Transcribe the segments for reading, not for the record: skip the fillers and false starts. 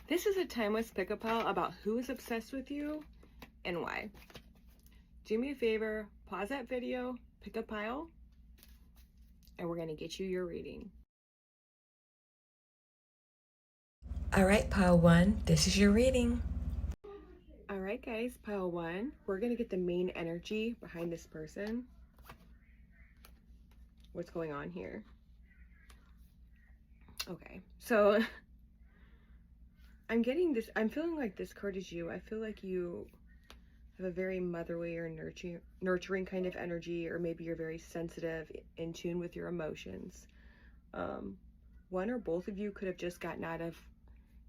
This is a timeless pick-up pile about who is obsessed with you and why. Do me a favor, pause that video, pick a pile, and we're going to get you your reading. All right, pile one, this is your reading. All right, guys, pile one, we're going to get the main energy behind this person. What's going on here? Okay, so I'm getting this, I'm feeling like this card is you. I feel like you have a very motherly or nurturing kind of energy, or maybe you're very sensitive, in tune with your emotions. One or both of you could have just gotten out of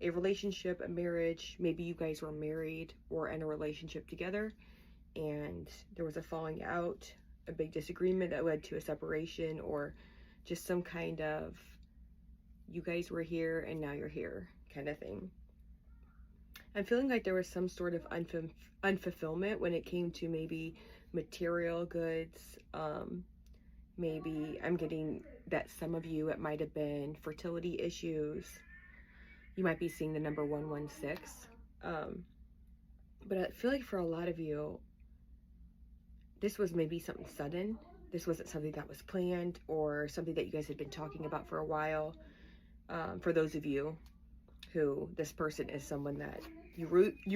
a relationship, a marriage. Maybe you guys were married or in a relationship together and there was a falling out, a big disagreement that led to a separation, or just some kind of you guys were here and now you're here kind of thing. I'm feeling like there was some sort of unfulfillment when it came to maybe material goods. Maybe I'm getting that some of you, it might have been fertility issues. You might be seeing the number 116. But I feel like for a lot of you, this was maybe something sudden. This wasn't something that was planned or something that you guys had been talking about for a while. For those of you who this person is someone that you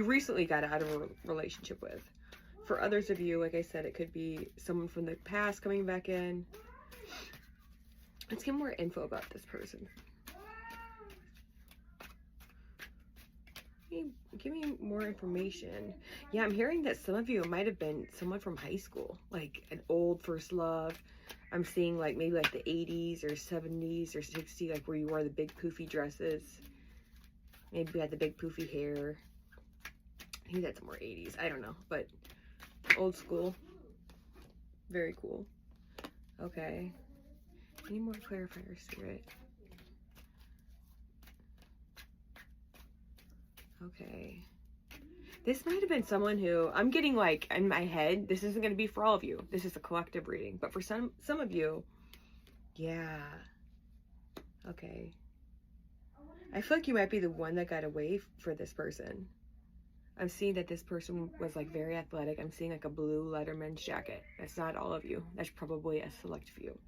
recently got out of a relationship with. For others of you, like I said, it could be someone from the past coming back in. Let's get more info about this person. Give me more information. Yeah, I'm hearing that some of you, it might have been someone from high school, like an old first love. I'm seeing like maybe like the 80s or 70s or 60s, like where you wore the big poofy dresses. Maybe you had the big poofy hair. I think that's more 80s. I don't know, but old school. Very cool. Okay. Any more clarifier, Spirit? Okay. This might have been someone who, I'm getting like in my head, this isn't going to be for all of you. This is a collective reading. But for some of you, yeah. Okay. I feel like you might be the one that got away for this person. I'm seeing that this person was like very athletic. I'm seeing like a blue Letterman's jacket. That's not all of you. That's probably a select few.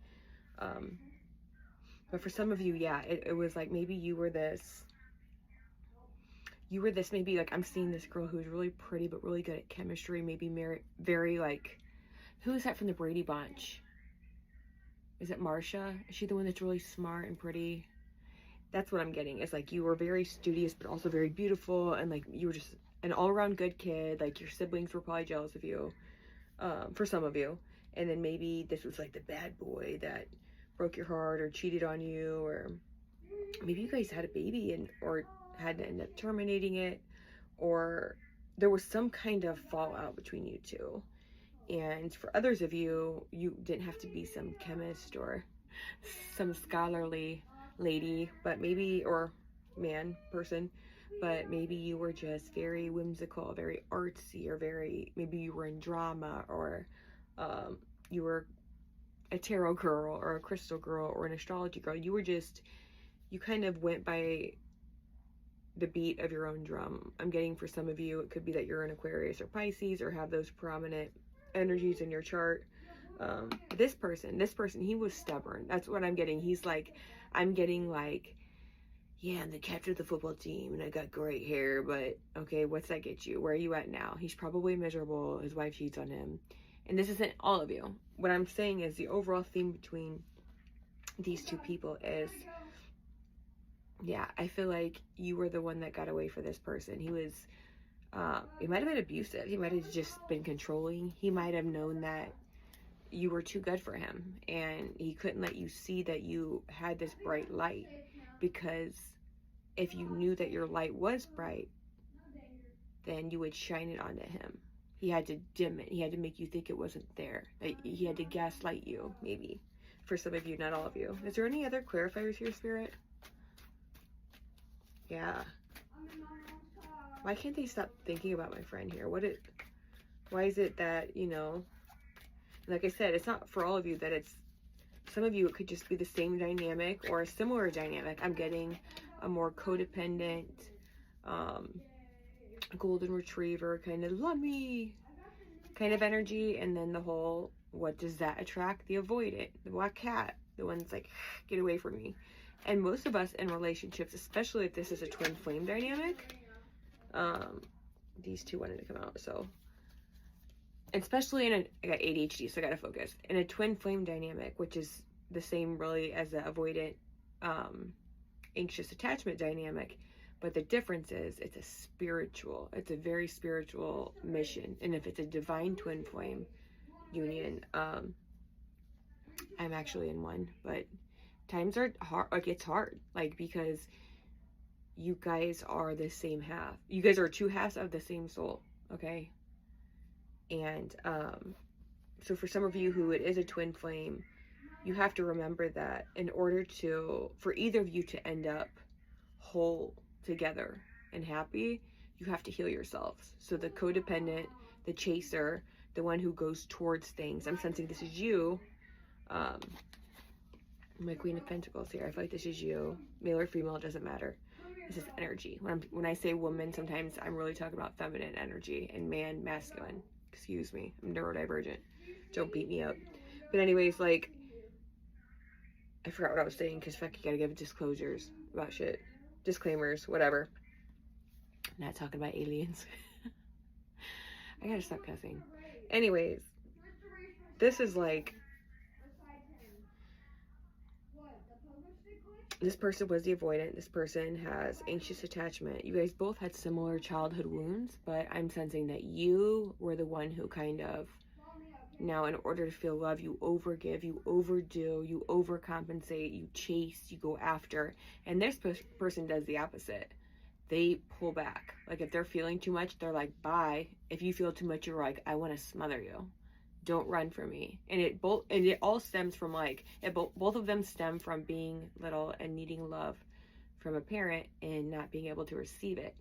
But for some of you, yeah, it was like maybe you were this maybe like I'm seeing this girl who's really pretty but really good at chemistry, maybe very like, who is that from the Brady Bunch? Is it Marsha? Is she the one that's really smart and pretty? That's what I'm getting. It's like you were very studious but also very beautiful, and like you were just an all-around good kid. Like your siblings were probably jealous of you, for some of you. And then maybe this was like the bad boy that broke your heart or cheated on you, or maybe you guys had a baby and or had to end up terminating it, or there was some kind of fallout between you two. And for others of you, you didn't have to be some chemist or some scholarly lady, but maybe, or man, person, but maybe you were just very whimsical, very artsy, or maybe you were in drama, or you were a tarot girl or a crystal girl or an astrology girl. You kind of went by the beat of your own drum. I'm getting for some of you, it could be that you're an Aquarius or Pisces or have those prominent energies in your chart. This person, he was stubborn. That's what I'm getting. He's like, I'm getting like, yeah, I'm the captain of the football team and I got great hair, but okay, what's that get you? Where are you at now? He's probably miserable. His wife cheats on him. And this isn't all of you. What I'm saying is the overall theme between these two people is, yeah, I feel like you were the one that got away for this person. He was, he might have been abusive. He might have just been controlling. He might have known that you were too good for him and he couldn't let you see that you had this bright light, because if you knew that your light was bright, then you would shine it onto him. He had to dim it. He had to make you think it wasn't there. He had to gaslight you, maybe. For some of you, not all of you. Is there any other clarifiers here, Spirit? Yeah. Why can't they stop thinking about my friend here? Why is it that, you know, like I said, it's not for all of you that it's, some of you, it could just be the same dynamic or a similar dynamic. I'm getting a more codependent, golden retriever kind of lummy kind of energy, and then the whole, what does that attract? The avoidant, the black cat, the one that's like, get away from me. And most of us in relationships, especially if this is a twin flame dynamic, these two wanted to come out, so, especially I got ADHD, so I gotta focus. In a twin flame dynamic, which is the same really as the avoidant, anxious attachment dynamic, but the difference is it's a very spiritual mission. And if it's a divine twin flame union, I'm actually in one, but times are hard, like it's hard, like, because you guys are the same half. You guys are two halves of the same soul, okay? And so for some of you who it is a twin flame, you have to remember that in order for either of you to end up whole together and happy, you have to heal yourselves. So the codependent, the chaser, the one who goes towards things, I'm sensing this is you. My Queen of Pentacles here, I feel like this is you. Male or female, it doesn't matter. This is energy. When I say woman, sometimes I'm really talking about feminine energy, and man, masculine. Excuse me, I'm neurodivergent. Don't beat me up. But anyways, like, I forgot what I was saying, because fuck, you gotta give disclosures about shit. Disclaimers, whatever. I'm not talking about aliens. I gotta stop cussing. Anyways, this is like, this person was the avoidant. This person has anxious attachment. You guys both had similar childhood wounds, but I'm sensing that you were the one who kind of, now in order to feel love, you overgive, you overdo, you overcompensate, you chase, you go after. And this person does the opposite. They pull back. Like, if they're feeling too much, they're like, bye. If you feel too much, you're like, I want to smother you. Don't run from me. And it all stems from, like, both of them stem from being little and needing love from a parent and not being able to receive it.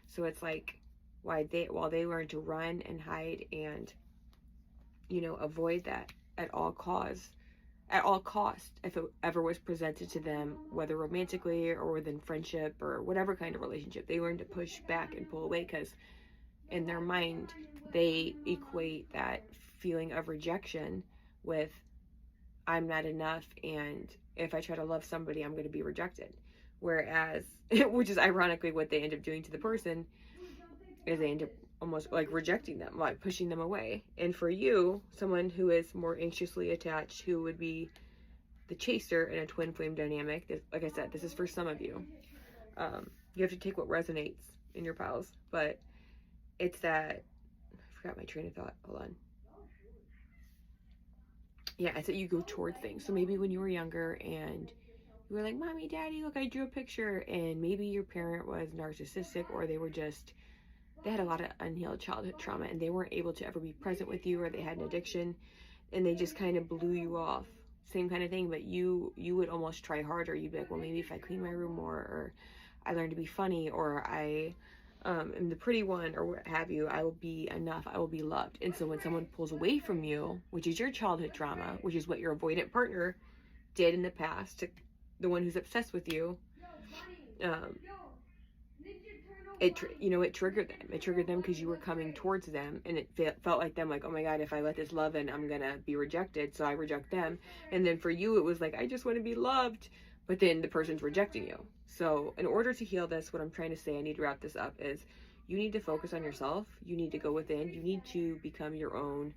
So it's like, while they learn to run and hide and, you know, avoid that at all cost, if it ever was presented to them, whether romantically or within friendship or whatever kind of relationship, they learn to push back and pull away, because in their mind they equate that feeling of rejection with, I'm not enough, and if I try to love somebody, I'm going to be rejected. Whereas, which is ironically what they end up doing to the person, is they end up almost like rejecting them, like pushing them away. And for you, someone who is more anxiously attached, who would be the chaser in a twin flame dynamic, this, like I said, this is for some of you. You have to take what resonates in your piles, but it's that, I forgot my train of thought, hold on. Yeah, it's that you go towards things. So maybe when you were younger and you were like, Mommy, Daddy, look, I drew a picture, and maybe your parent was narcissistic, or they had a lot of unhealed childhood trauma, and they weren't able to ever be present with you, or they had an addiction, and they just kind of blew you off. Same kind of thing, but you would almost try harder. You'd be like, well, maybe if I clean my room more, or I learn to be funny, or I am the pretty one, or what have you, I will be enough, I will be loved. And so when someone pulls away from you, which is your childhood trauma, which is what your avoidant partner did in the past to the one who's obsessed with you, it triggered them. It triggered them because you were coming towards them, and it felt like them, like, oh my God, if I let this love in, I'm gonna be rejected, so I reject them. And then for you, it was like, I just want to be loved, but then the person's rejecting you. So in order to heal this, what I'm trying to say, I need to wrap this up, is you need to focus on yourself. You need to go within. You need to become your own.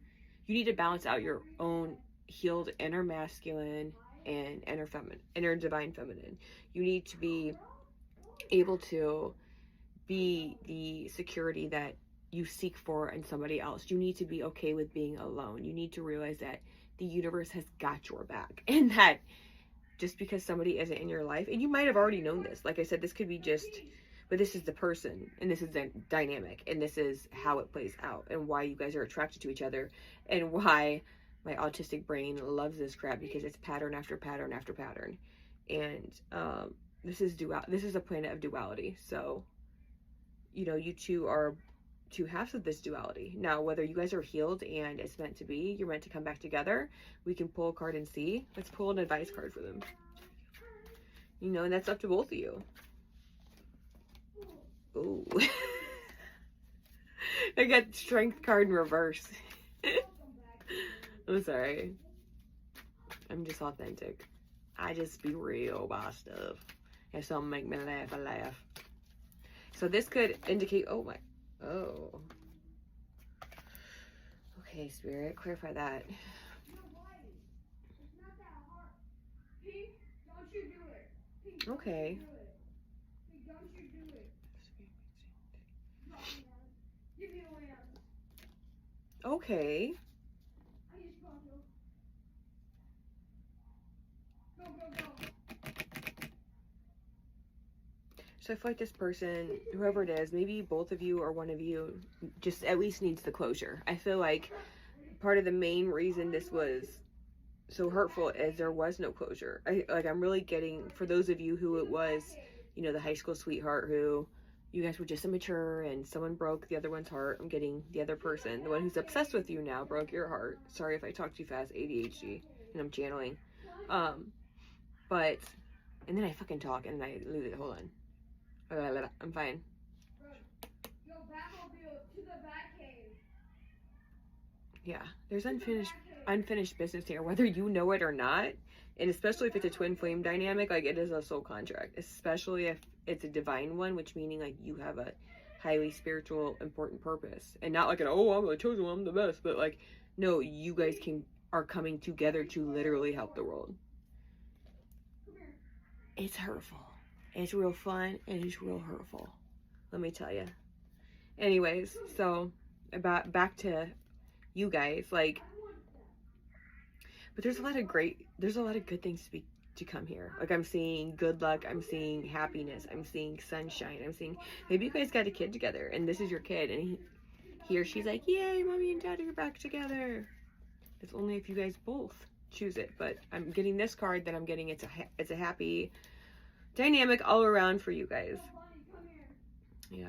You need to balance out your own healed inner masculine and inner divine feminine. You need to be able to be the security that you seek for in somebody else. You need to be okay with being alone. You need to realize that the universe has got your back, and that just because somebody isn't in your life, and you might have already known this, like I said, this could be just, but this is the person, and this is the dynamic, and this is how it plays out, and why you guys are attracted to each other, and why my autistic brain loves this crap, because it's pattern after pattern after pattern. And this is a planet of duality. So, you know, you two are two halves of this duality. Now, whether you guys are healed and it's meant to be, you're meant to come back together, we can pull a card and see. Let's pull an advice card for them. You know, and that's up to both of you. Ooh. I got strength card in reverse. I'm sorry. I'm just authentic. I just be real about stuff. If something make me laugh, I laugh. So this could indicate, oh. Okay, Spirit, clarify that. Okay. Okay. So I feel like this person, whoever it is, maybe both of you or one of you, just at least needs the closure. I feel like part of the main reason this was so hurtful is there was no closure. I'm really getting, for those of you who it was, you know, the high school sweetheart who you guys were just immature and someone broke the other one's heart. I'm getting the other person, the one who's obsessed with you now, broke your heart. Sorry if I talk too fast, ADHD, and I'm channeling. But, and then I fucking talk and I lose it. Hold on. I'm fine. Yeah, there's unfinished business here, whether you know it or not. And especially if it's a twin flame dynamic, like it is a soul contract, especially if it's a divine one, which meaning like you have a highly spiritual, important purpose, and not like oh, I'm the chosen one, I'm the best, but like, no, you guys are coming together to literally help the world. It's hurtful. It's real fun and it's real hurtful. Let me tell you. Anyways, so back to you guys, like, but there's a lot of good things to come here. Like I'm seeing good luck, I'm seeing happiness, I'm seeing sunshine, I'm seeing maybe you guys got a kid together and this is your kid and he or she's like, yay, mommy and daddy are back together. It's only if you guys both choose it, but I'm getting this card that I'm getting it's a happy dynamic all around for you guys. Yeah.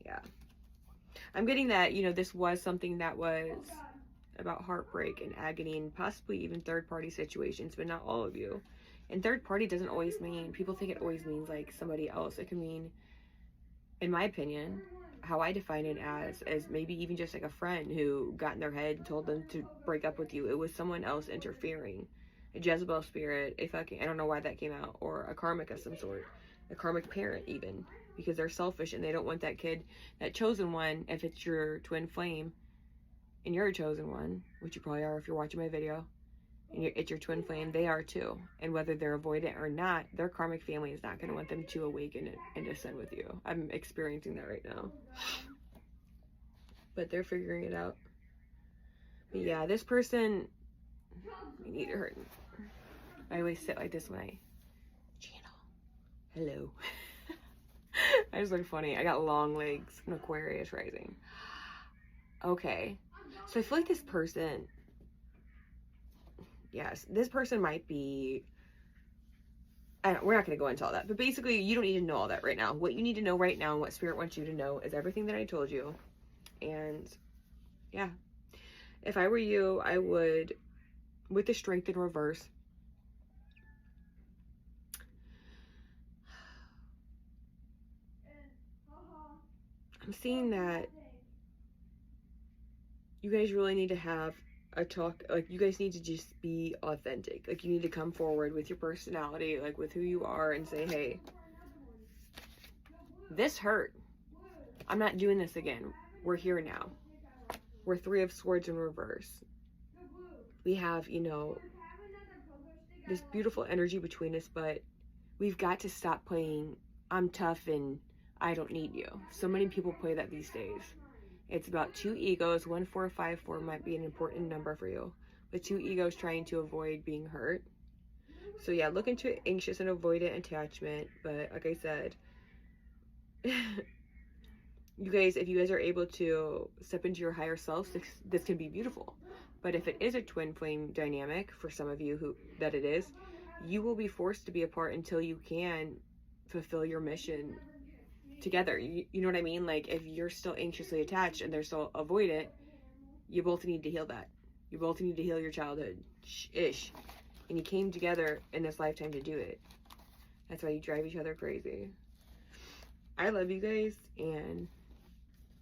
Yeah. I'm getting that, you know, this was something that was about heartbreak and agony and possibly even third-party situations, but not all of you. And third party doesn't always mean, people think it always means like somebody else. It can mean, in my opinion, how I define it as maybe even just like a friend who got in their head and told them to break up with you. It was someone else interfering. A Jezebel spirit, I don't know why that came out, or a karmic of some sort, a karmic parent even, because they're selfish and they don't want that kid, that chosen one, if it's your twin flame, and you're a chosen one, which you probably are if you're watching my video, and it's your twin flame, they are too, and whether they're avoidant or not, their karmic family is not going to want them to awaken and ascend with you. I'm experiencing that right now, but they're figuring it out. But yeah, this person, you need to hurt. I always sit like this when I channel. Hello. I just look funny. I got long legs. I'm Aquarius rising. Okay. So I feel like this person, yes, this person might be, we're not going to go into all that, but basically you don't need to know all that right now. What you need to know right now and what Spirit wants you to know is everything that I told you. And yeah, if I were you, I would, with the strength in reverse, I'm seeing that you guys really need to have a talk. Like, you guys need to just be authentic. Like, you need to come forward with your personality, like with who you are, and say, hey, this hurt. I'm not doing this again. We're here now. We're Three of Swords in reverse. We have, you know, this beautiful energy between us, but we've got to stop playing I'm tough and I don't need you. So many people play that these days. It's about two egos. 1454 might be an important number for you, but two egos trying to avoid being hurt. So yeah, look into anxious and avoidant attachment. But like I said, you guys, if you guys are able to step into your higher selves, this can be beautiful. But if it is a twin flame dynamic, for some of you that it is, you will be forced to be apart until you can fulfill your mission together. You know what I mean? Like, if you're still anxiously attached and they're still avoidant, you both need to heal that. You both need to heal your childhood ish. And you came together in this lifetime to do it. That's why you drive each other crazy. I love you guys, and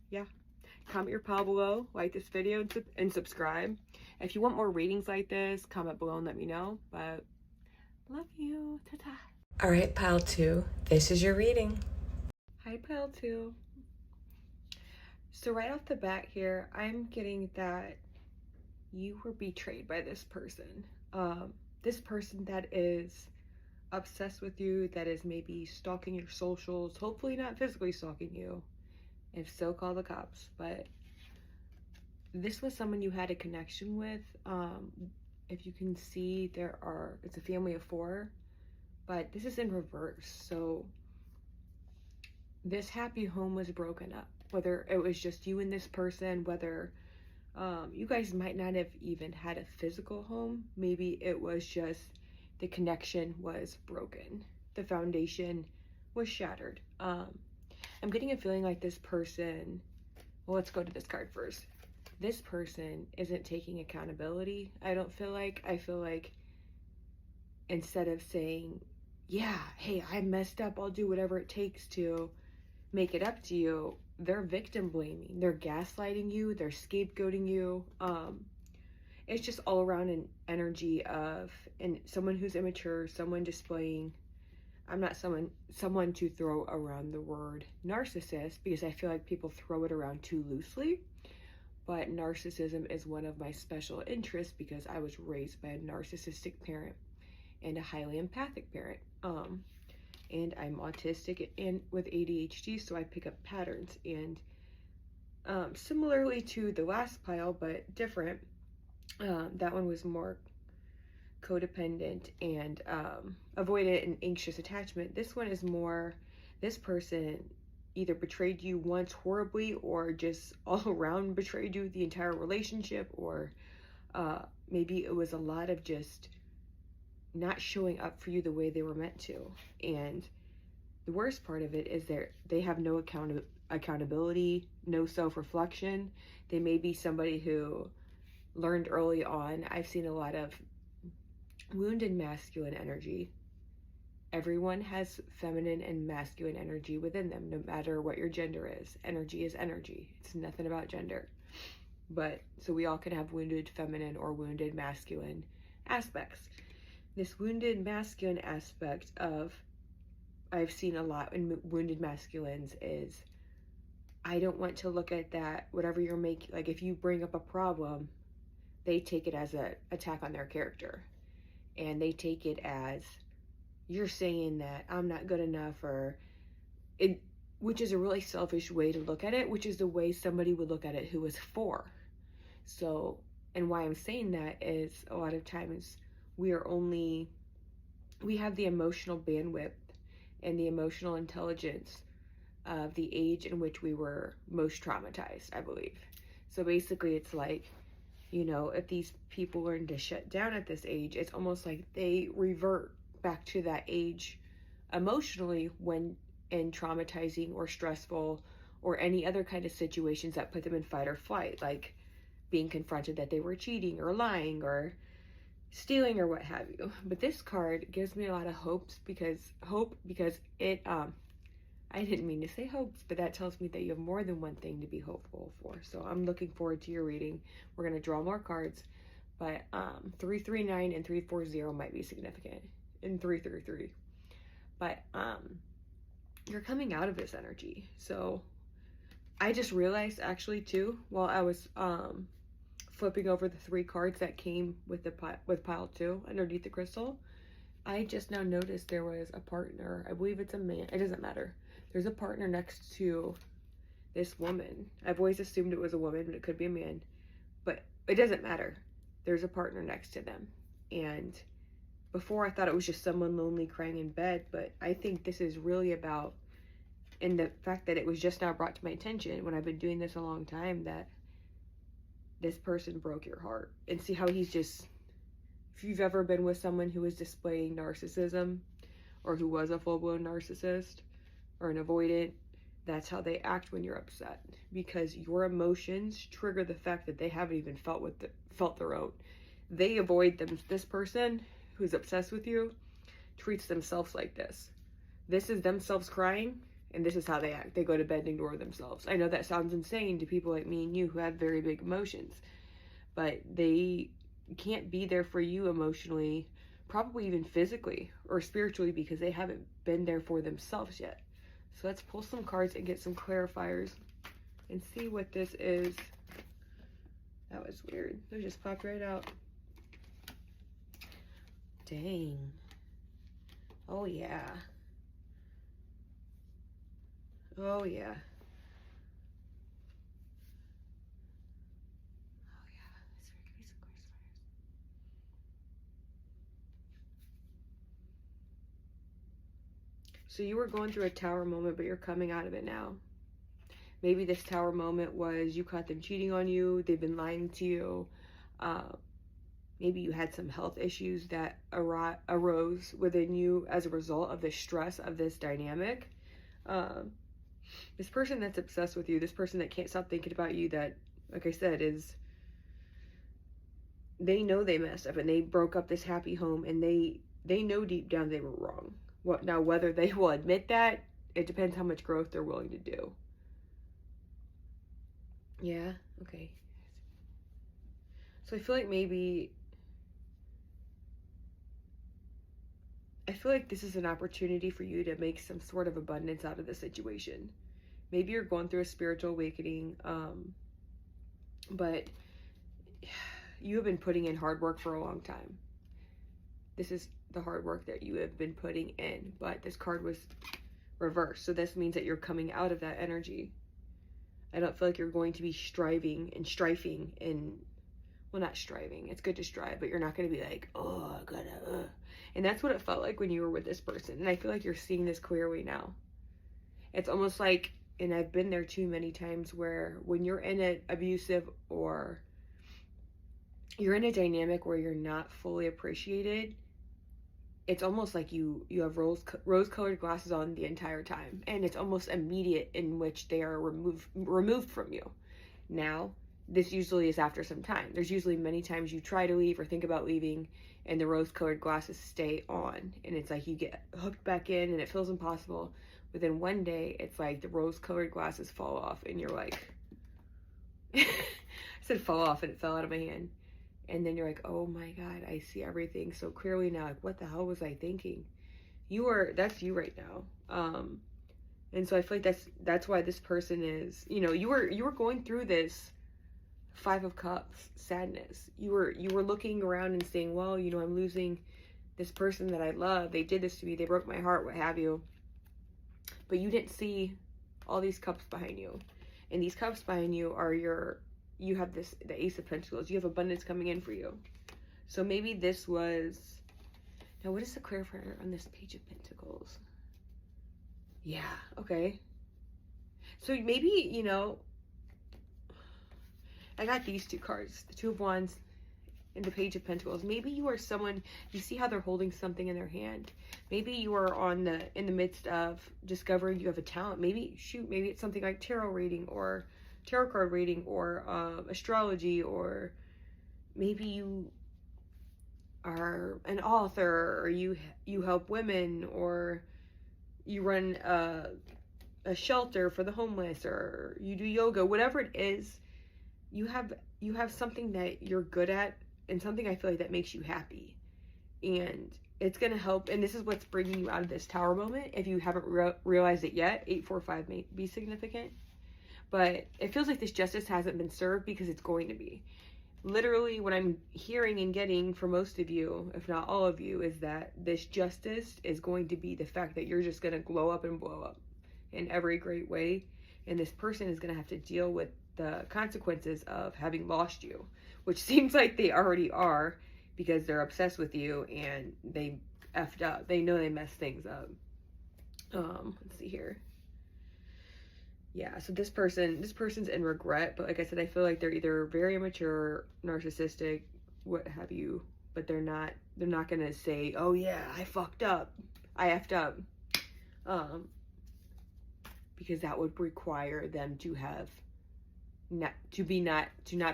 yeah, comment your pile below, like this video, and subscribe. If you want more readings like this, comment below and let me know. But love you. Ta-ta. All right, pile 2, this is your reading. Hi, pile 2. So right off the bat here, I'm getting that you were betrayed by this person. This person that is obsessed with you, that is maybe stalking your socials, hopefully not physically stalking you. If so, call the cops. But this was someone you had a connection with. If you can see, it's a family of 4, but this is in reverse. So this happy home was broken up, whether it was just you and this person, whether you guys might not have even had a physical home. Maybe it was just the connection was broken, the foundation was shattered. I'm getting a feeling like this person, well, let's go to this card first. This person isn't taking accountability. I feel like instead of saying, yeah, hey, I messed up, I'll do whatever it takes to make it up to you, they're victim blaming, they're gaslighting you, they're scapegoating you. It's just all around an energy of, and someone who's immature, someone displaying, I'm not someone to throw around the word narcissist, because I feel like people throw it around too loosely. But narcissism is one of my special interests because I was raised by a narcissistic parent and a highly empathic parent. And I'm autistic and with ADHD, so I pick up patterns. And similarly to the last pile, but different, that one was more codependent and avoidant and anxious attachment. This one is more, this person either betrayed you once horribly or just all around betrayed you the entire relationship, or maybe it was a lot of just not showing up for you the way they were meant to. And the worst part of it is they have no accountability, no self-reflection. They may be somebody who learned early on. I've seen a lot of wounded masculine energy. Everyone has feminine and masculine energy within them, no matter what your gender is. Energy is energy. It's nothing about gender. But so we all can have wounded feminine or wounded masculine aspects. This wounded masculine aspect of, I've seen a lot in wounded masculines, is I don't want to look at that, whatever you're making, like if you bring up a problem, they take it as an attack on their character. And they take it as, you're saying that I'm not good enough, or it, which is a really selfish way to look at it, which is the way somebody would look at it who is 4. So, and why I'm saying that is a lot of times we have the emotional bandwidth and the emotional intelligence of the age in which we were most traumatized, I believe. So basically it's like, you know, if these people learn to shut down at this age, it's almost like they revert back to that age emotionally when in traumatizing or stressful or any other kind of situations that put them in fight or flight, like being confronted that they were cheating or lying or stealing or what have you. But this card gives me a lot of hope because it I didn't mean to say hopes, but that tells me that you have more than one thing to be hopeful for. So I'm looking forward to your reading. We're going to draw more cards, but 339 and 340 might be significant, and 333. But you're coming out of this energy. So I just realized actually too, while I was flipping over the 3 cards that came with pile 2 underneath the crystal, I just now noticed there was a partner. I believe it's a man. It doesn't matter. There's a partner next to this woman. I've always assumed it was a woman, but it could be a man. But it doesn't matter. There's a partner next to them. And before I thought it was just someone lonely crying in bed, but I think this is really about, and the fact that it was just now brought to my attention when I've been doing this a long time, that this person broke your heart. And see how he's just, if you've ever been with someone who is displaying narcissism, or who was a full-blown narcissist or an avoidant, that's how they act when you're upset, because your emotions trigger the fact that they haven't even felt their own. They avoid them. This person who's obsessed with you treats themselves like this. This is themselves crying, And this is how they act. They go to bed and ignore themselves. I know that sounds insane to people like me and you who have very big emotions, but they can't be there for you emotionally, probably even physically or spiritually, because they haven't been there for themselves yet. So let's pull some cards and get some clarifiers and see what this is. That was weird. They just popped right out. Dang. Oh yeah. Oh yeah. Oh yeah. Let's give me some clarifiers. So you were going through a tower moment, but you're coming out of it now. Maybe this tower moment was you caught them cheating on you. They've been lying to you. Maybe you had some health issues that arose within you as a result of the stress of this dynamic. This person that's obsessed with you, this person that can't stop thinking about you, that, like I said, is, they know they messed up and they broke up this happy home, and they know deep down they were wrong. Now, whether they will admit that, it depends how much growth they're willing to do. Yeah, okay. So I feel like this is an opportunity for you to make some sort of abundance out of the situation. Maybe you're going through a spiritual awakening, but you have been putting in hard work for a long time. This is the hard work that you have been putting in, but this card was reversed. So this means that you're coming out of that energy. I don't feel like you're going to be striving and strifing and, well, not striving. It's good to strive, but you're not going to be like, oh, I gotta, And that's what it felt like when you were with this person. And I feel like you're seeing this clearly now. It's almost like, and I've been there too many times, where when you're in an abusive or you're in a dynamic where you're not fully appreciated, it's almost like you have rose-colored glasses on the entire time, and it's almost immediate in which they are removed from you. Now, this usually is after some time. There's usually many times you try to leave or think about leaving, and the rose-colored glasses stay on, and it's like you get hooked back in, and it feels impossible. But then one day, it's like the rose-colored glasses fall off, and you're like, I said fall off, and it fell out of my hand. And then you're like, oh my God, I see everything so clearly now. Like, what the hell was I thinking? That's you right now. And so I feel like that's why this person is, you were going through this 5 of Cups sadness. You were looking around and saying, well, I'm losing this person that I love. They did this to me. They broke my heart, what have you. But you didn't see all these cups behind you. And these cups behind you are you have the Ace of Pentacles. You have abundance coming in for you. So maybe this was, now what is the clarifier on this Page of Pentacles? Yeah, okay. So maybe, I got these 2 cards, the 2 of Wands and the Page of Pentacles. Maybe you are someone, you see how they're holding something in their hand. Maybe you are in the midst of discovering you have a talent. Maybe it's something like tarot reading or tarot card reading or astrology, or maybe you are an author, or you help women, or you run a shelter for the homeless, or you do yoga. Whatever it is, you have something that you're good at, and something I feel like that makes you happy, and it's gonna help. And this is what's bringing you out of this tower moment. If you haven't realized it yet, 845 may be significant. But it feels like this justice hasn't been served, because it's going to be. Literally, what I'm hearing and getting for most of you, if not all of you, is that this justice is going to be the fact that you're just going to glow up and blow up in every great way. And this person is going to have to deal with the consequences of having lost you, which seems like they already are, because they're obsessed with you and they effed up. They know they messed things up. Let's see here. Yeah, so this person's in regret, but like I said, I feel like they're either very immature, narcissistic, what have you, but they're not gonna say, oh yeah, I fucked up, I effed up, because that would require them to have not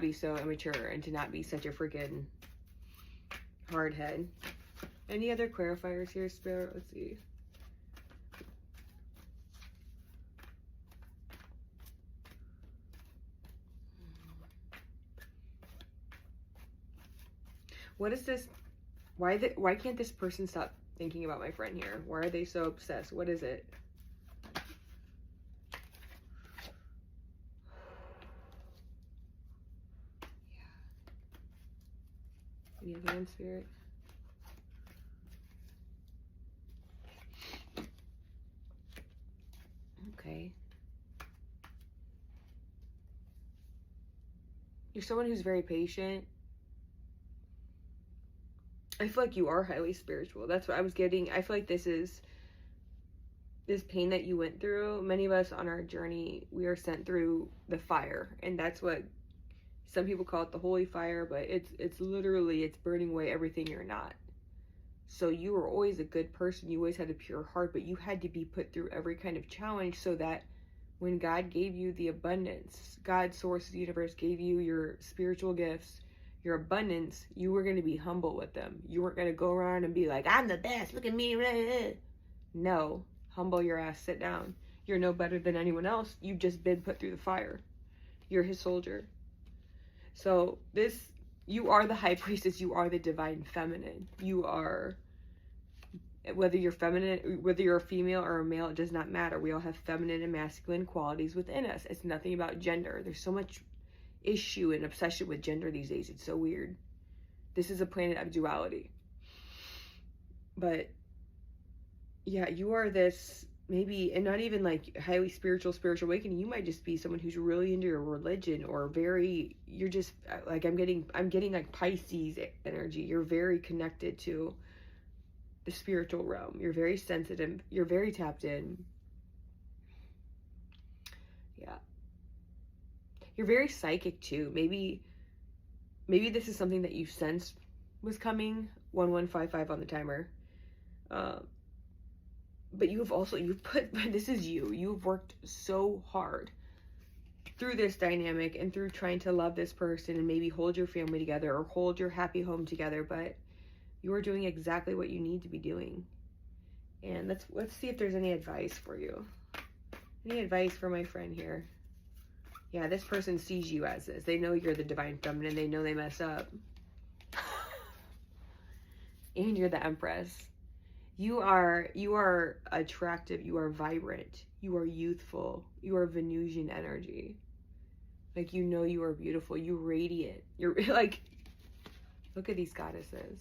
be so immature, and to not be such a freaking hard head. Any other clarifiers here, Spirit? Let's see. What is this? Why can't this person stop thinking about my friend here? Why are they so obsessed? What is it? Any other one, Spirit? Okay. You're someone who's very patient. I feel like you are highly spiritual. That's what I was getting. I feel like this pain that you went through. Many of us on our journey, we are sent through the fire, and that's what some people call it, the holy fire, but it's literally, it's burning away everything you're not. So you were always a good person. You always had a pure heart, but you had to be put through every kind of challenge so that when God gave you the abundance, God, source, the universe gave you your spiritual gifts, your abundance, you were going to be humble with them. You weren't going to go around and be like, I'm the best, look at me. No, humble your ass, sit down. You're no better than anyone else. You've just been put through the fire. You're his soldier. So you are the high priestess. You are the divine feminine. You are, whether you're feminine, whether you're a female or a male, it does not matter. We all have feminine and masculine qualities within us. It's nothing about gender. There's so much issue and obsession with gender these days. It's so weird. This is a planet of duality. But yeah, you are this, maybe, and not even like highly spiritual awakening. You might just be someone who's really into your religion, or very, you're just like, I'm getting like Pisces energy. You're very connected to the spiritual realm. You're very sensitive. You're very tapped in. Yeah. You're very psychic too. Maybe this is something that you sensed was coming. 1155 on the timer. But this is you. You've worked so hard through this dynamic and through trying to love this person and maybe hold your family together or hold your happy home together, but you are doing exactly what you need to be doing. And let's see if there's any advice for you. Any advice for my friend here? Yeah, this person sees you as this. They know you're the divine feminine. They know they mess up. And you're the Empress. You are attractive. You are vibrant. You are youthful. You are Venusian energy. Like, you know you are beautiful. You radiate. You're like, look at these goddesses.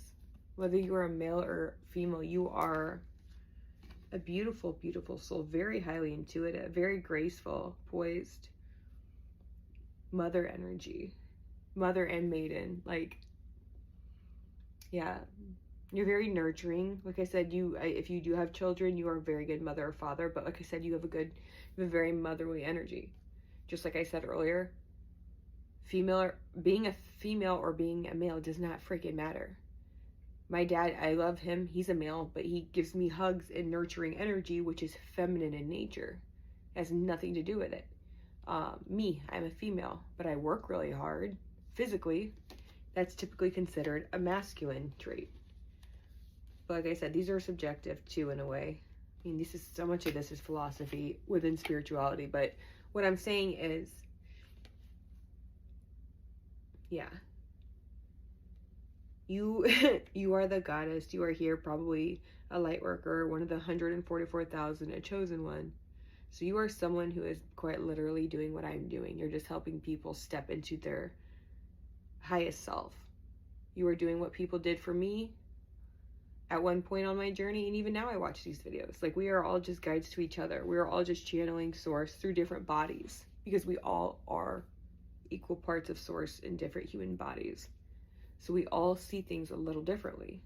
Whether you are a male or female, you are a beautiful, beautiful soul. Very highly intuitive. Very graceful. Poised. Mother energy. Mother and maiden. Like, yeah. You're very nurturing. Like I said, if you do have children, you are a very good mother or father. But like I said, you have a very motherly energy. Just like I said earlier, being a female or being a male does not freaking matter. My dad, I love him. He's a male, but he gives me hugs and nurturing energy, which is feminine in nature. It has nothing to do with it. Me, I'm a female, but I work really hard physically. That's typically considered a masculine trait. But like I said, these are subjective too, in a way. I mean, so much of this is philosophy within spirituality. But what I'm saying is, yeah, you are the goddess. You are here, probably a light worker, one of the 144,000, a chosen one. So you are someone who is quite literally doing what I'm doing. You're just helping people step into their highest self. You are doing what people did for me at one point on my journey, and even now I watch these videos. Like, we are all just guides to each other. We are all just channeling source through different bodies, because we all are equal parts of source in different human bodies. So we all see things a little differently.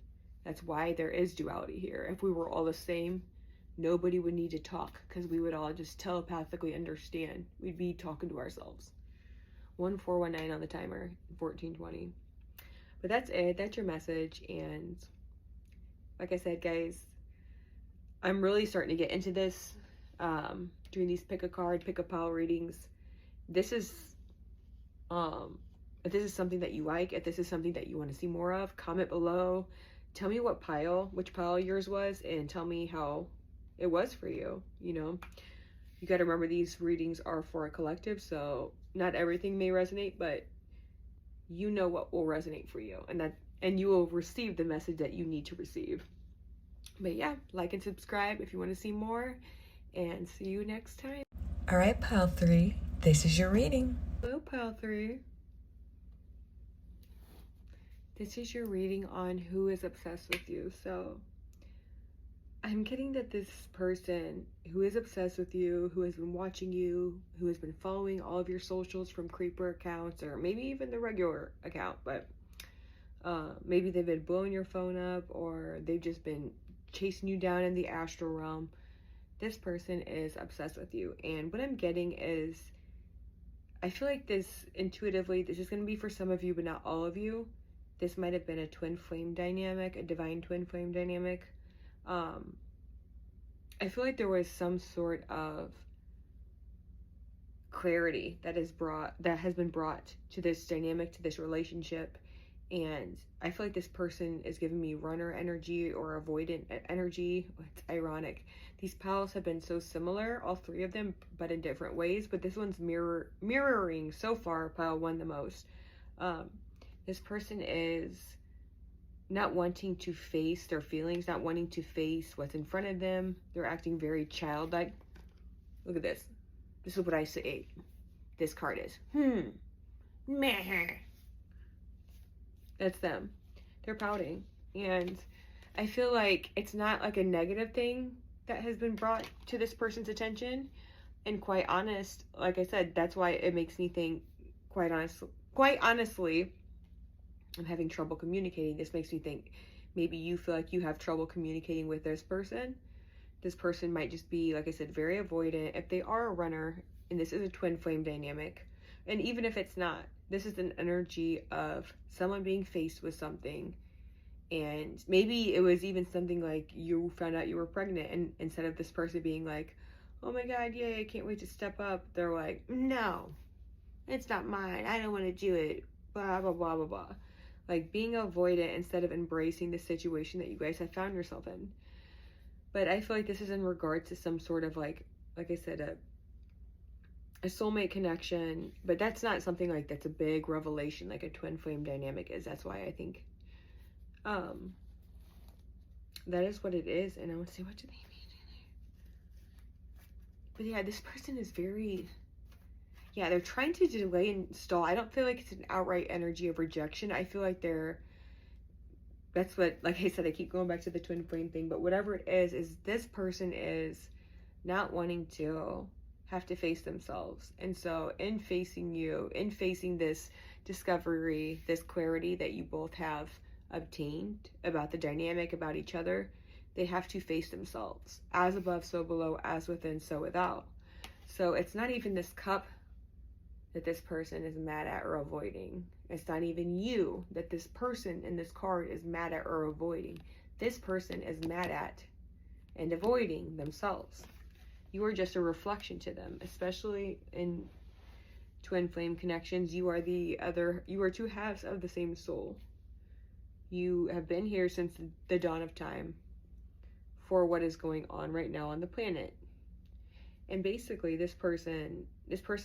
That's why there is duality here. If we were all the same, nobody would need to talk, because we would all just telepathically understand. We'd be talking to ourselves. 1419 on the timer, 1420. But that's it. That's your message. And like I said, guys, I'm really starting to get into this, doing these pick a card, pick a pile readings. This is, if this is something that you like, if this is something that you want to see more of, comment below. Tell me which pile yours was, and tell me how it was for you. You know, you got to remember, these readings are for a collective, so not everything may resonate, but you know what will resonate for you. And and you will receive the message that you need to receive. But yeah, like and subscribe if you want to see more, and see you next time. All right, pile 3, this is your reading. Hello, pile 3. This is your reading on who is obsessed with you. So I'm getting that this person who is obsessed with you, who has been watching you, who has been following all of your socials from creeper accounts, or maybe even the regular account, but maybe they've been blowing your phone up, or they've just been chasing you down in the astral realm. This person is obsessed with you. And what I'm getting is, I feel like this intuitively, this is going to be for some of you, but not all of you. This might have been a twin flame dynamic, a divine twin flame dynamic. I feel like there was some sort of clarity that has been brought to this dynamic, to this relationship. And I feel like this person is giving me runner energy or avoidant energy. It's ironic. These piles have been so similar, all 3 of them, but in different ways. But this one's mirroring so far pile 1 the most. This person is not wanting to face their feelings, not wanting to face what's in front of them. They're acting very childlike. Look at this. This is what I say this card is. Meh. That's them. They're pouting. And I feel like it's not like a negative thing that has been brought to this person's attention. And quite honest, like I said, that's why it makes me think, quite honestly, I'm having trouble communicating. This makes me think maybe you feel like you have trouble communicating with this person. This person might just be, like I said, very avoidant. If they are a runner, and this is a twin flame dynamic, and even if it's not, this is an energy of someone being faced with something, and maybe it was even something like you found out you were pregnant, and instead of this person being like, oh my god, yay, I can't wait to step up, they're like, no, it's not mine, I don't want to do it, blah blah blah blah blah. Like being avoidant instead of embracing the situation that you guys have found yourself in. But I feel like this is in regards to some sort of like I said, a soulmate connection. But that's not something like that's a big revelation like a twin flame dynamic is. That's why I think that is what it is. And I want to say, what do they mean? But yeah, this person is very, yeah, they're trying to delay and stall. I don't feel like it's an outright energy of rejection. I feel like that's what, like I said, I keep going back to the twin flame thing, but whatever it is this person is not wanting to have to face themselves. And so in facing you, in facing this discovery, this clarity that you both have obtained about the dynamic, about each other, they have to face themselves. As above, so below, as within, so without. So it's not even this cup that this person is mad at or avoiding. It's not even you that this person in this card is mad at or avoiding. This person is mad at and avoiding themselves. You are just a reflection to them, especially in twin flame connections. You are two halves of the same soul. You have been here since the dawn of time for what is going on right now on the planet. And basically this person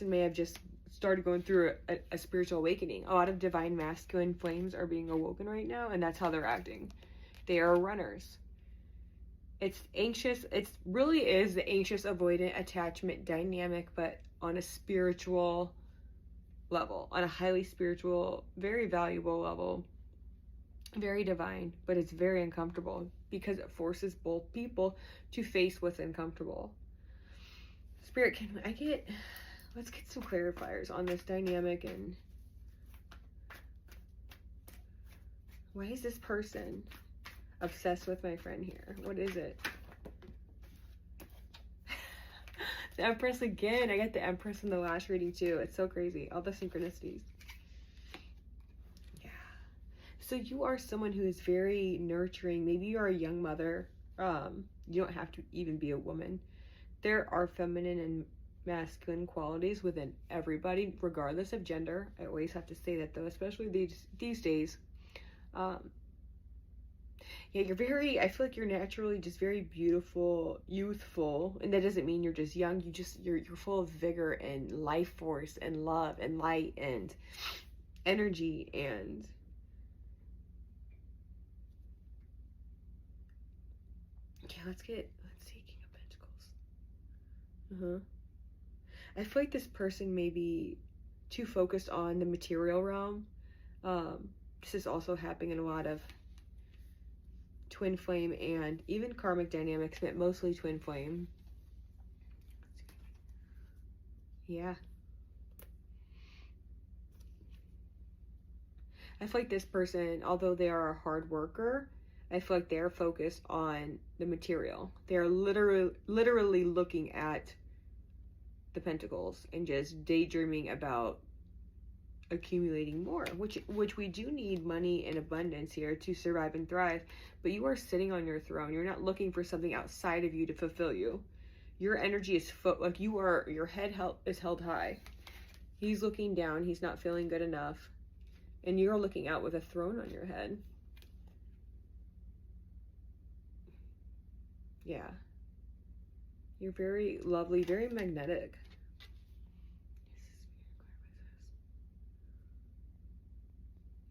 may have just started going through a spiritual awakening. A lot of divine masculine flames are being awoken right now, and that's how they're acting. They are runners. It's anxious. It really is the anxious avoidant attachment dynamic, but on a spiritual level, on a highly spiritual, very valuable level, very divine, but it's very uncomfortable because it forces both people to face what's uncomfortable. Spirit, let's get some clarifiers on this dynamic. And why is this person obsessed with my friend here? What is it? The Empress again. I got the Empress in the last reading too. It's so crazy. All the synchronicities. Yeah. So you are someone who is very nurturing. Maybe you are a young mother. You don't have to even be a woman. There are feminine and masculine qualities within everybody, regardless of gender. I always have to say that though, especially these days. Yeah, I feel like you're naturally just very beautiful, youthful, and that doesn't mean you're just young. You're full of vigor and life force and love and light and energy, and Yeah, let's see King of Pentacles. I feel like this person may be too focused on the material realm. This is also happening in a lot of twin flame and even karmic dynamics, but mostly twin flame. Yeah. I feel like this person, although they are a hard worker, I feel like they're focused on the material. They're literally looking at the pentacles and just daydreaming about accumulating more, which we do need money in abundance here to survive and thrive. But you are sitting on your throne. You're not looking for something outside of you to fulfill you. Your energy is like your head is held high. He's looking down. He's not feeling good enough. And you're looking out with a throne on your head. Yeah. You're very lovely, very magnetic.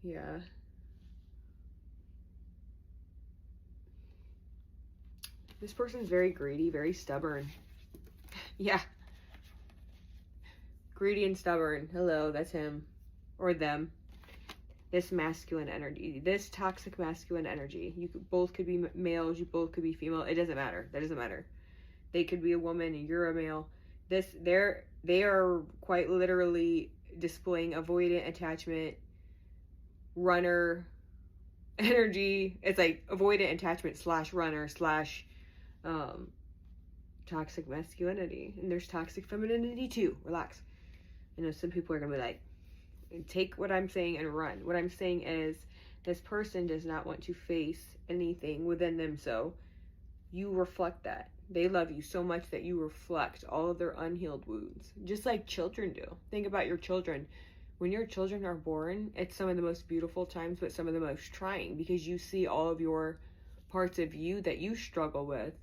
Yeah. This person's very greedy, very stubborn. Yeah. Greedy and stubborn. Hello, that's him. Or them. This masculine energy. This toxic masculine energy. You both could be males. You both could be female. It doesn't matter. That doesn't matter. They could be a woman and you're a male. They are quite literally displaying avoidant attachment, runner energy. It's like avoidant attachment / runner / toxic masculinity. And there's toxic femininity too. Relax. I know some people are gonna be like, take what I'm saying and run. What I'm saying is this person does not want to face anything within them, so you reflect that. They love you so much that you reflect all of their unhealed wounds, just like children do. Think about your children. When your children are born, it's some of the most beautiful times, but some of the most trying, because you see all of your parts of you that you struggle with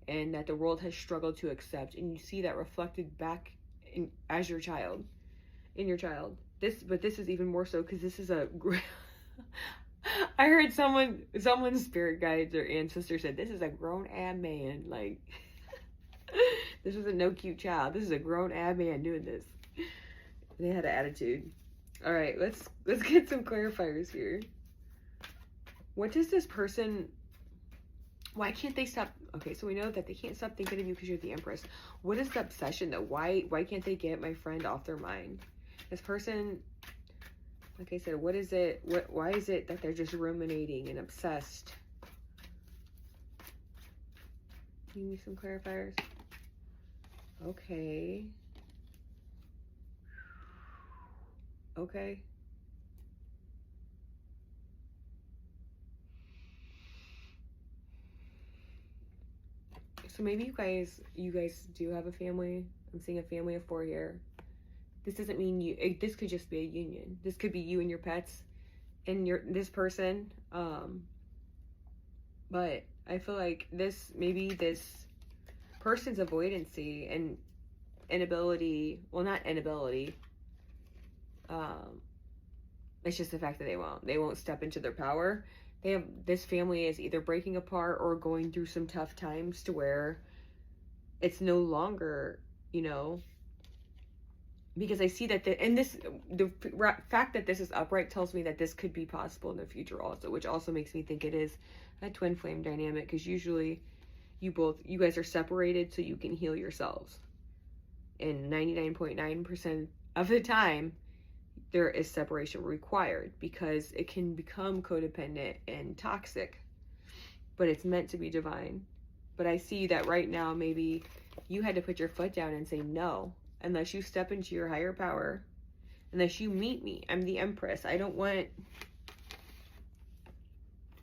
and that the world has struggled to accept, and you see that reflected back as your child, in your child. But this is even more so because this is a I heard someone's spirit guides or ancestor said this is a grown-ass man. Like, this was a no cute child. This is a grown-ass man doing this. They had an attitude. All right, let's get some clarifiers here. What does this person? Why can't they stop? Okay, so we know that they can't stop thinking of you because you're the Empress. What is the obsession though? Why can't they get my friend off their mind? This person, like I said, what is it? Why is it that they're just ruminating and obsessed? Give me some clarifiers. Okay. Okay. So maybe you guys do have a family. I'm seeing a family of 4 here. This doesn't mean this could just be a union. This could be you and your pets and this person. But I feel like this person's avoidancy and inability, well, not inability. It's just the fact that they won't step into their power. This family is either breaking apart or going through some tough times to where it's no longer, because I see that the fact that this is upright tells me that this could be possible in the future also, which also makes me think it is a twin flame dynamic, because usually you guys are separated so you can heal yourselves. And 99.9% of the time, there is separation required because it can become codependent and toxic, but it's meant to be divine. But I see that right now, maybe you had to put your foot down and say no, unless you step into your higher power, unless you meet me. I'm the Empress. I don't want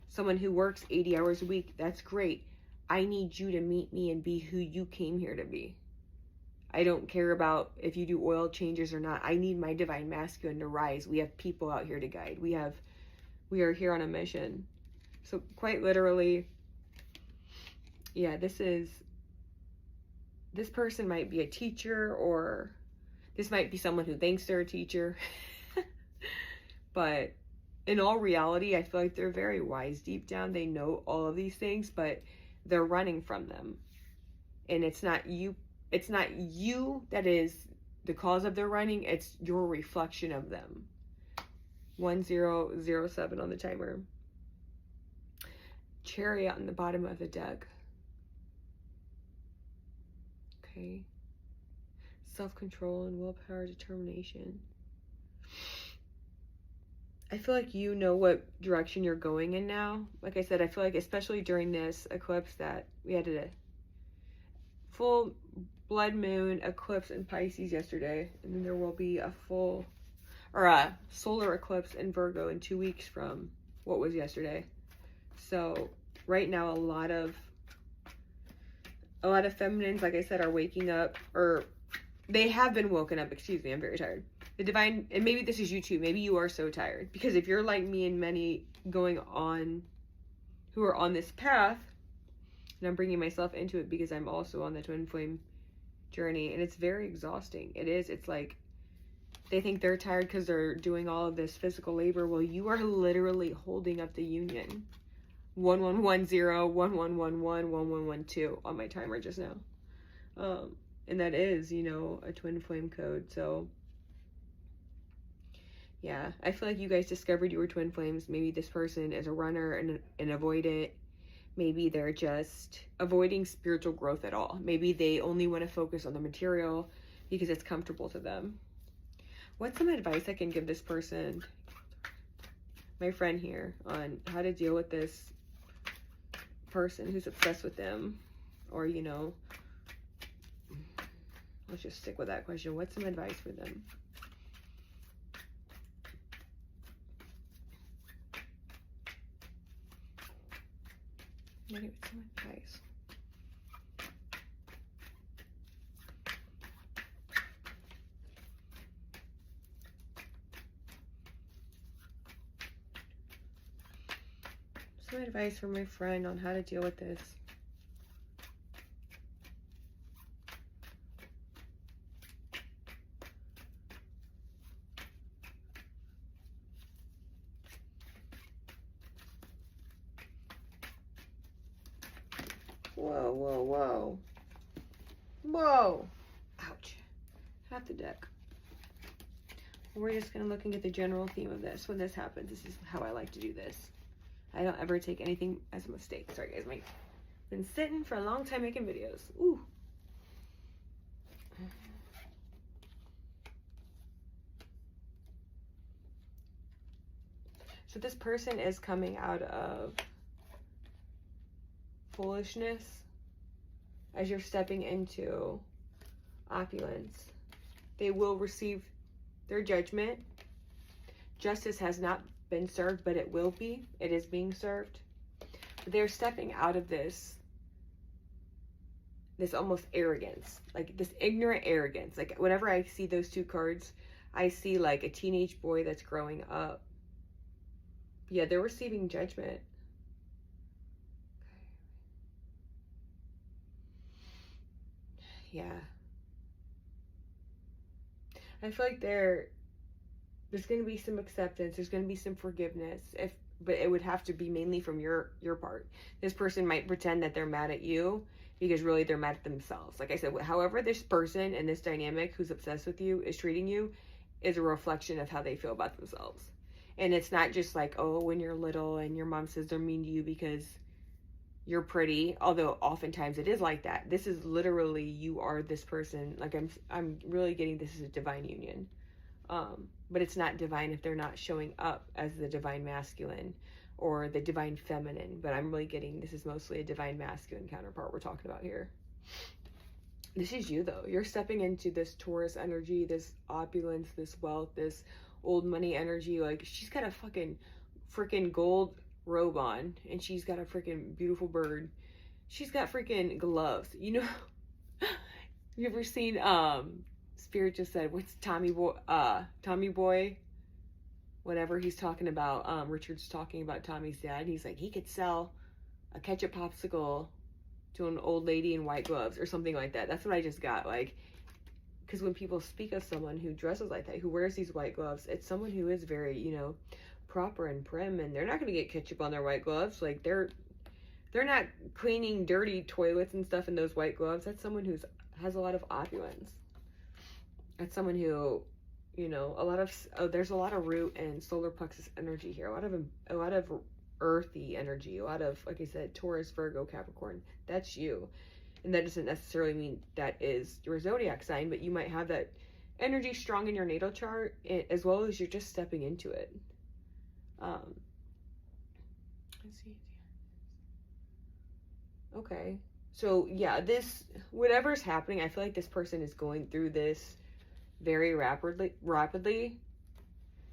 someone who works 80 hours a week. That's great. I need you to meet me and be who you came here to be. I don't care about if you do oil changes or not. I need my divine masculine to rise. We have people out here to guide. We are here on a mission. So quite literally, yeah, this person might be a teacher, or this might be someone who thinks they're a teacher. But in all reality, I feel like they're very wise deep down. They know all of these things, but they're running from them. And it's not you that is the cause of their running, it's your reflection of them. 1007 on the timer. Chariot on the bottom of the deck. Okay. Self-control and willpower, determination. I feel like you know what direction you're going in now. Like I said, I feel like especially during this eclipse that we had a full blood moon eclipse in Pisces yesterday, and then there will be a solar eclipse in Virgo in 2 weeks from what was yesterday. So right now, a lot of feminines, like I said, are waking up, or they have been woken up. Excuse me, I'm very tired. The divine, and maybe this is you too. Maybe you are so tired, because if you're like me and many who are on this path, and I'm bringing myself into it because I'm also on the twin flame journey, and it's very exhausting. It is. It's like they think they're tired because they're doing all of this physical labor. Well, you are literally holding up the union. 1110, 1111, 1112 on my timer just now. And that is, a twin flame code. So yeah, I feel like you guys discovered you were twin flames. Maybe this person is a runner and avoidant. Maybe they're just avoiding spiritual growth at all. Maybe they only want to focus on the material because it's comfortable to them. What's some advice I can give this person, my friend here, on how to deal with this person who's obsessed with them? Or, let's just stick with that question. What's some advice for them? Maybe some advice. Some advice from my friend on how to deal with this. Whoa, whoa, whoa. Whoa. Ouch. Half the deck. We're just going to look and get the general theme of this. When this happens, this is how I like to do this. I don't ever take anything as a mistake. Sorry, guys. I've been sitting for a long time making videos. Ooh. So this person is coming out of foolishness as you're stepping into opulence. They will receive their judgment. Justice has not been served, but it will be. It is being served. But they're stepping out of this almost arrogance, like this ignorant arrogance. Like whenever I see those two cards, I see like a teenage boy that's growing up. Yeah, they're receiving judgment. Yeah. I feel like there's going to be some acceptance. There's going to be some forgiveness. But it would have to be mainly from your part. This person might pretend that they're mad at you because really they're mad at themselves. Like I said, however this person in this dynamic who's obsessed with you is treating you is a reflection of how they feel about themselves. And it's not just like, oh, when you're little and your mom says they're mean to you because you're pretty, although oftentimes it is like that. This is literally, you are this person. Like I'm really getting this is a divine union. But it's not divine if they're not showing up as the divine masculine or the divine feminine. But I'm really getting this is mostly a divine masculine counterpart we're talking about here. This is you though. You're stepping into this Taurus energy, this opulence, this wealth, this old money energy. Like she's got a freaking gold robe on and she's got a freaking beautiful bird. She's got freaking gloves. You ever seen Spirit just said, what's Tommy Boy, whatever he's talking about, Richard's talking about Tommy's dad. He's like, he could sell a ketchup popsicle to an old lady in white gloves or something like that. That's what I just got. Like, because when people speak of someone who dresses like that, who wears these white gloves, it's someone who is very, proper and prim, and they're not going to get ketchup on their white gloves. Like, they're they're not cleaning dirty toilets and stuff in those white gloves. That's someone who's has a lot of opulence. That's someone who, you know, there's a lot of root and solar plexus energy here. A lot of earthy energy. A lot of, like I said, Taurus, Virgo, Capricorn. That's you. And that doesn't necessarily mean that is your zodiac sign, but you might have that energy strong in your natal chart, as well as you're just stepping into it. Let's see. Okay. So yeah, whatever's happening, I feel like this person is going through this very rapidly.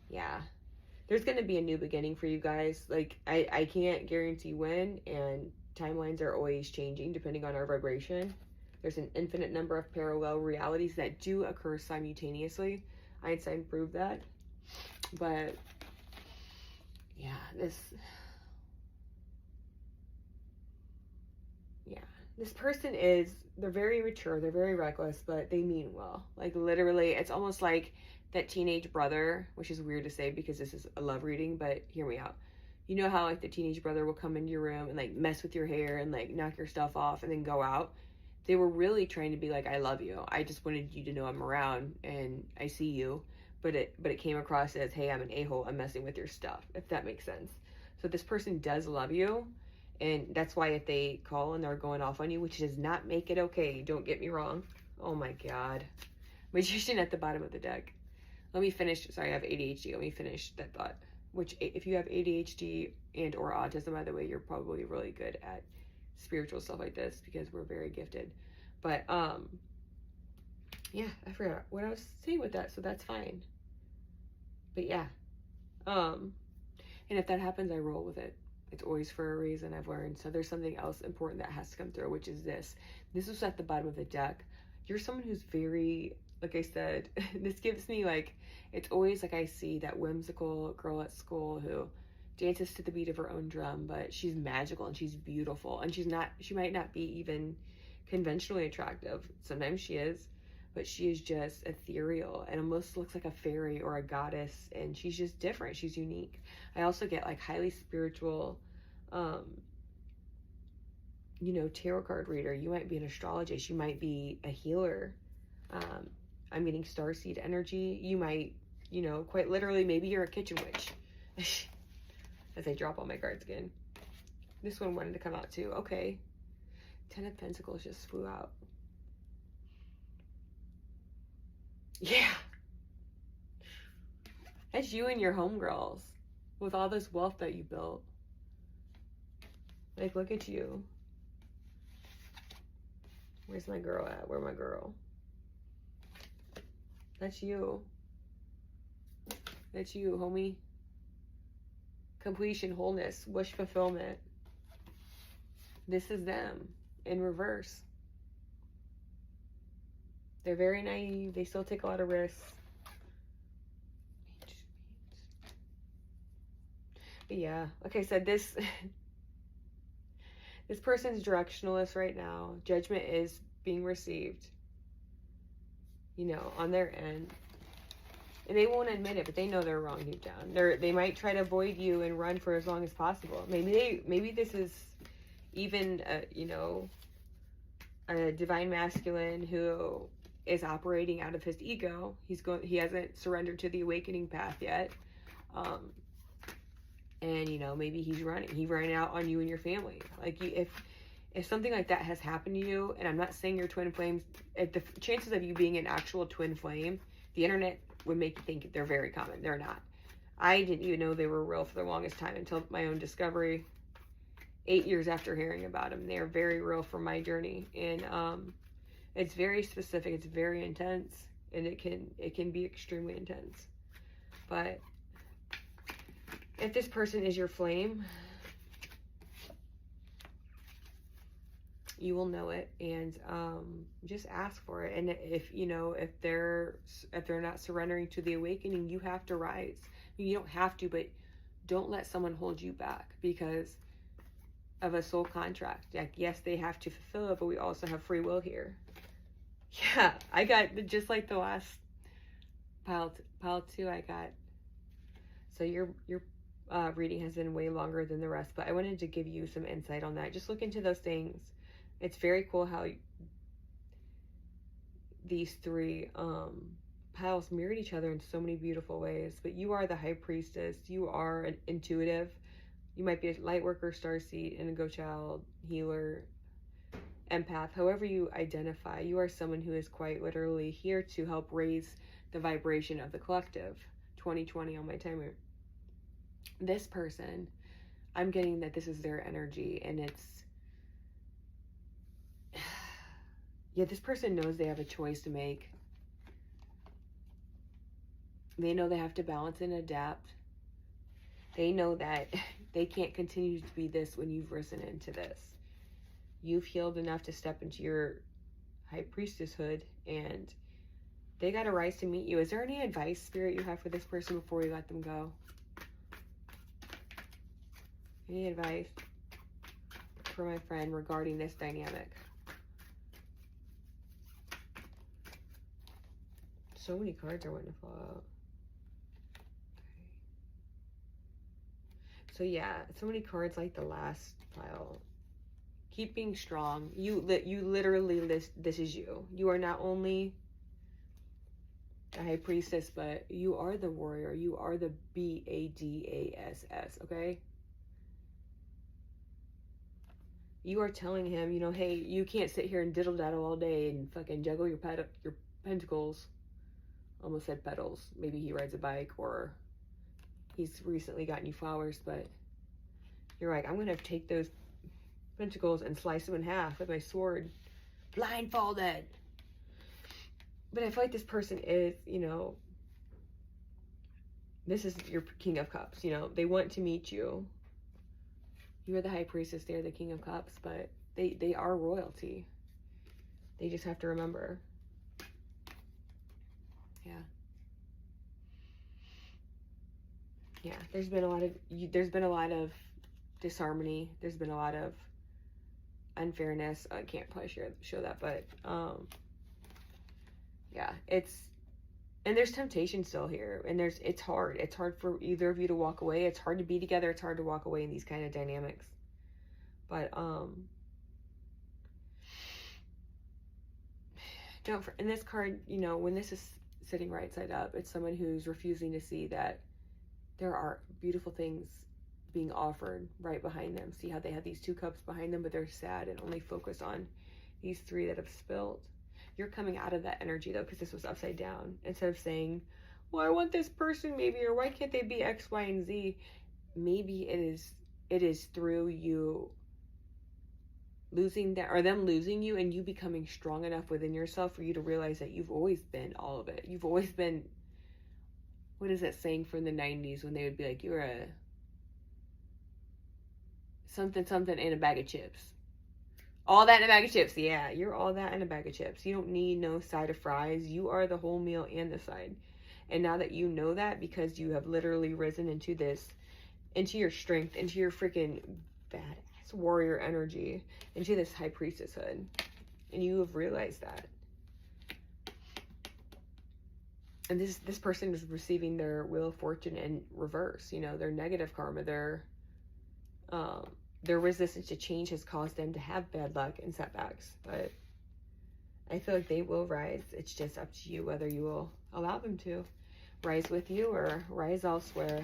Yeah. There's going to be a new beginning for you guys. Like, I can't guarantee when, and timelines are always changing depending on our vibration. There's an infinite number of parallel realities that do occur simultaneously. Einstein proved that. But yeah, this person they're very mature, they're very reckless, but they mean well. Like, literally, it's almost like that teenage brother, which is weird to say because this is a love reading, but hear me out. You know how, like, the teenage brother will come into your room and, like, mess with your hair and, like, knock your stuff off and then go out? They were really trying to be like, I love you. I just wanted you to know I'm around and I see you. But it came across as, hey, I'm an a-hole. I'm messing with your stuff, if that makes sense. So this person does love you. And that's why if they call and they're going off on you, which does not make it okay, don't get me wrong. Oh my God. Magician at the bottom of the deck. Let me finish. Sorry, I have ADHD. Let me finish that thought. Which, if you have ADHD and or autism, by the way, you're probably really good at spiritual stuff like this because we're very gifted. But, yeah, I forgot what I was saying with that, so that's fine. But yeah. And if that happens, I roll with it. It's always for a reason, I've learned. So there's something else important that has to come through, which is this. This was at the bottom of the deck. You're someone who's very, like I said, this gives me, like, it's always like I see that whimsical girl at school who dances to the beat of her own drum, but she's magical and she's beautiful. And she might not be even conventionally attractive. Sometimes she is, but she is just ethereal and almost looks like a fairy or a goddess, and she's just different. She's unique. I also get, like, highly spiritual, you know, tarot card reader. You might be an astrologist. You might be a healer. I'm getting starseed energy. You might, you know, quite literally, maybe you're a kitchen witch. As I drop all my cards again. This one wanted to come out too. Okay. 10 of Pentacles just flew out. Yeah. That's you and your homegirls with all this wealth that you built. Like, look at you. Where's my girl at? Where my girl? That's you. That's you, homie. Completion, wholeness, wish fulfillment. This is them in reverse. They're very naive. They still take a lot of risks. But yeah, like I said, this person's directionless right now. Judgment is being received, you know, on their end. And they won't admit it, but they know they're wrong deep down. They might try to avoid you and run for as long as possible. Maybe this is even you know, a divine masculine who is operating out of his ego. He hasn't surrendered to the awakening path yet. And you know, maybe he ran out on you and your family. Like, if something like that has happened to you, and I'm not saying you're twin flames, if the chances of you being an actual twin flame, the internet would make you think they're very common. They're not. I didn't even know they were real for the longest time until my own discovery 8 years after hearing about them. They're very real for my journey. And it's very specific, it's very intense, and it can be extremely intense. But if this person is your flame, you will know it, and just ask for it. And if you know, if they're not surrendering to the awakening, you have to rise. I mean, you don't have to, but don't let someone hold you back because of a soul contract. Like, yes, they have to fulfill it, but we also have free will here. Yeah, I got just like the last pile 2 I got. So you're reading has been way longer than the rest, but I wanted to give you some insight on that. Just look into those things. It's very cool how these three piles mirrored each other in so many beautiful ways. But you are the high priestess. You are an intuitive. You might be a light worker, starseed, indigo child, healer, empath. However you identify, you are someone who is quite literally here to help raise the vibration of the collective. 2020 on my timer. This person, I'm getting that this is their energy, and it's, yeah, this person knows they have a choice to make. They know they have to balance and adapt. They know that they can't continue to be this when you've risen into this. You've healed enough to step into your high priestesshood, and they got to rise to meet you. Is there any advice, Spirit, you have for this person before we let them go? Any advice for my friend regarding this dynamic? So many cards are wanting to fall out. Okay. So yeah, so many cards like the last pile. Keep being strong. You literally this is you. You are not only a high priestess, but you are the warrior. You are the BADASS, okay? You are telling him, you know, hey, you can't sit here and diddle daddle all day and fucking juggle your pentacles. Almost said petals. Maybe he rides a bike or he's recently gotten you flowers, but you're like, I'm gonna take those pentacles and slice them in half with my sword, blindfolded. But I feel like this person is, you know, this is your King of Cups. You know, they want to meet you. You are the high priestess, they're the King of Cups, but they are royalty. They just have to remember. Yeah. Yeah, there's been a lot of disharmony. There's been a lot of unfairness. I can't probably show that, but yeah, and there's temptation still here, and it's hard for either of you to walk away. It's hard to be together, it's hard to walk away in these kind of dynamics, but in this card, you know, when this is sitting right side up, it's someone who's refusing to see that there are beautiful things being offered right behind them. See how they have these 2 cups behind them, but they're sad and only focused on these 3 that have spilled. You're coming out of that energy though, because this was upside down. Instead of saying, well, I want this person maybe, or why can't they be X, Y, and Z? Maybe it is through you losing that, or them losing you, and you becoming strong enough within yourself for you to realize that you've always been all of it. You've always been, what is that saying from the 90s when they would be like, you're a something something in a bag of chips. All that in a bag of chips. Yeah, you're all that in a bag of chips. You don't need no side of fries. You are the whole meal and the side. And now that you know that, because you have literally risen into this, into your strength, into your freaking badass warrior energy, into this high priestesshood, and you have realized that. And this person is receiving their Wheel of Fortune in reverse. You know, their negative karma, their resistance to change has caused them to have bad luck and setbacks. But I feel like they will rise. It's just up to you whether you will allow them to rise with you or rise elsewhere.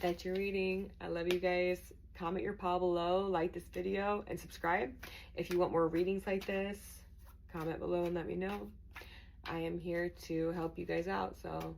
That's your reading. I love you guys. Comment your paw below, like this video, and subscribe. If you want more readings like this, comment below and let me know. I am here to help you guys out, so